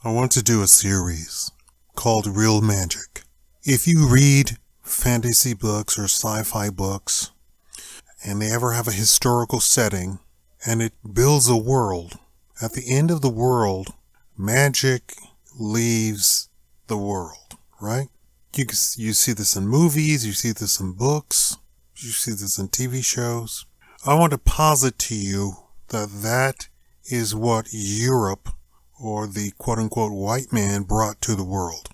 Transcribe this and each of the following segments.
I want to do a series called Real Magic. If you read fantasy books or sci-fi books, and they ever have a historical setting, and it builds a world, at the end of the world, magic leaves the world, right? You see this in movies, you see this in books, you see this in TV shows. I want to posit to you that that is what Europe, or the quote-unquote white man, brought to the world.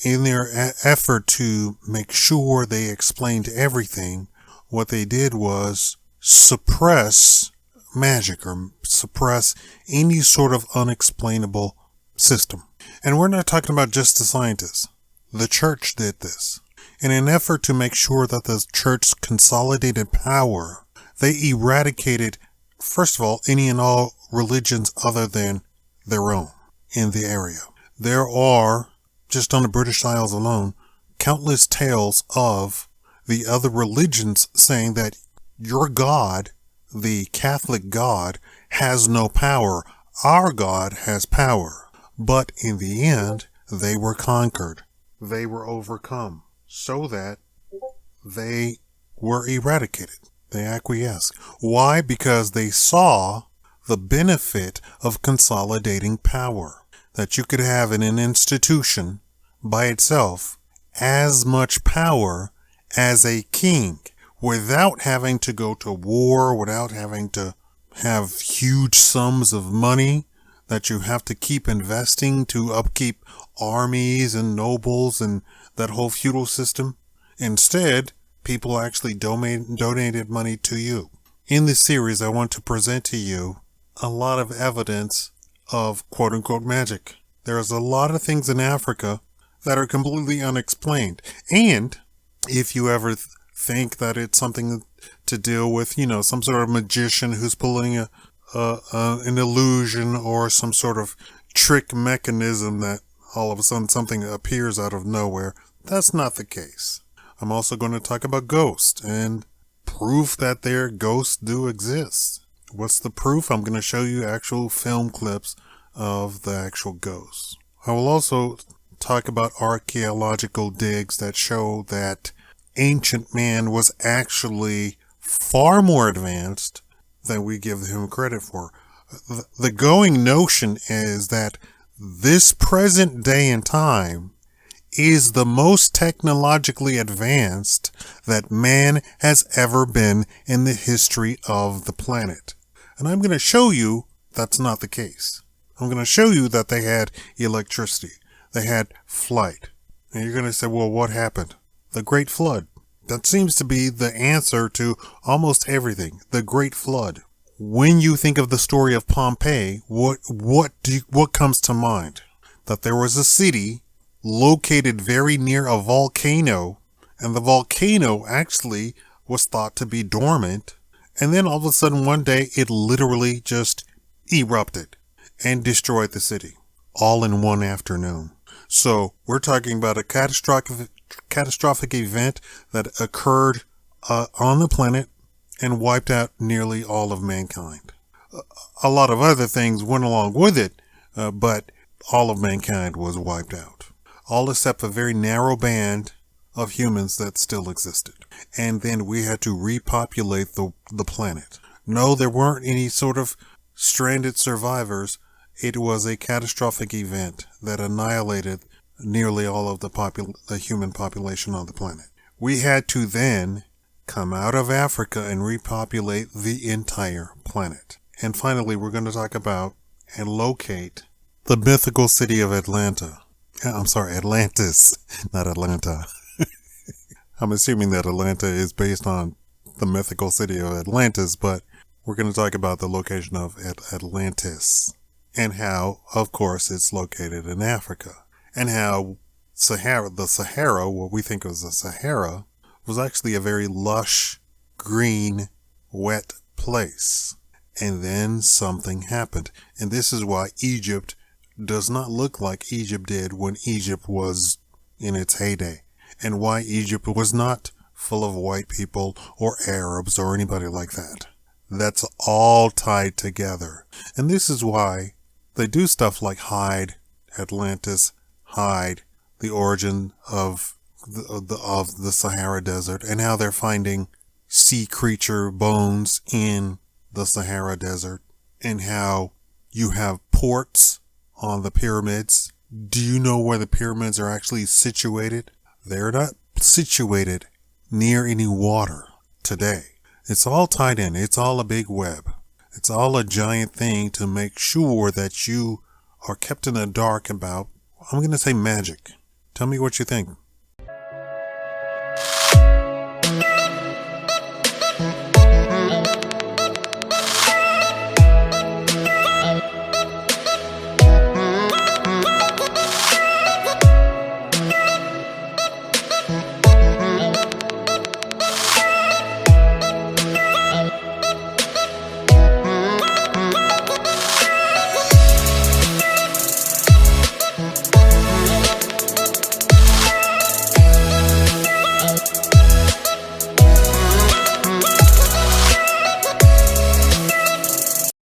In their effort to make sure they explained everything, what they did was suppress magic or suppress any sort of unexplainable system. And we're not talking about just the scientists. The church did this. In an effort to make sure that the church consolidated power, they eradicated, first of all, any and all religions other than their own in the area. There are, just on the British Isles alone, countless tales of the other religions saying that your God, the Catholic God, has no power. Our God has power. But in the end, they were conquered. They were overcome so that they were eradicated. They acquiesced. Why? Because they saw the benefit of consolidating power. That you could have in an institution by itself as much power as a king without having to go to war, without having to have huge sums of money that you have to keep investing to upkeep armies and nobles and that whole feudal system. Instead, people actually donated money to you. In this series, I want to present to you a lot of evidence of quote-unquote magic. There's a lot of things in Africa that are completely unexplained. And if you ever think that it's something to deal with, some sort of magician who's pulling an illusion or some sort of trick mechanism that all of a sudden something appears out of nowhere, that's not the case. I'm also going to talk about ghosts and proof that their ghosts do exist. What's the proof? I'm going to show you actual film clips of the actual ghosts. I will also talk about archaeological digs that show that ancient man was actually far more advanced than we give him credit for. The going notion is that this present day and time is the most technologically advanced that man has ever been in the history of the planet. And I'm going to show you that's not the case. I'm going to show you that they had electricity. They had flight. And you're going to say, well, what happened? The Great Flood. That seems to be the answer to almost everything. The Great Flood. When you think of the story of Pompeii, what comes to mind? That there was a city located very near a volcano, and the volcano actually was thought to be dormant. And then all of a sudden one day it literally just erupted and destroyed the city all in one afternoon. So we're talking about a catastrophic event that occurred on the planet and wiped out nearly all of mankind. A lot of other things went along with it, but all of mankind was wiped out. All except a very narrow band of humans that still existed. And then we had to repopulate the planet. No, there weren't any sort of stranded survivors. It was a catastrophic event that annihilated nearly all of the human population on the planet. We had to then come out of Africa and repopulate the entire planet. And finally, we're going to talk about and locate the mythical city of Atlantis, not Atlanta. I'm assuming that Atlanta is based on the mythical city of Atlantis, but we're going to talk about the location of Atlantis and how, of course, it's located in Africa, and how the Sahara, what we think of as the Sahara, was actually a very lush, green, wet place. And then something happened. And this is why Egypt does not look like Egypt did when Egypt was in its heyday. And why Egypt was not full of white people or Arabs or anybody like that. That's all tied together. And this is why they do stuff like hide Atlantis hide the origin of the Sahara Desert, and how they're finding sea creature bones in the Sahara Desert, and how you have ports on the pyramids. Do you know where the pyramids are actually situated? They're not situated near any water today. It's all tied in. It's all a big web. It's all a giant thing to make sure that you are kept in the dark about, I'm going to say, magic. Tell me what you think.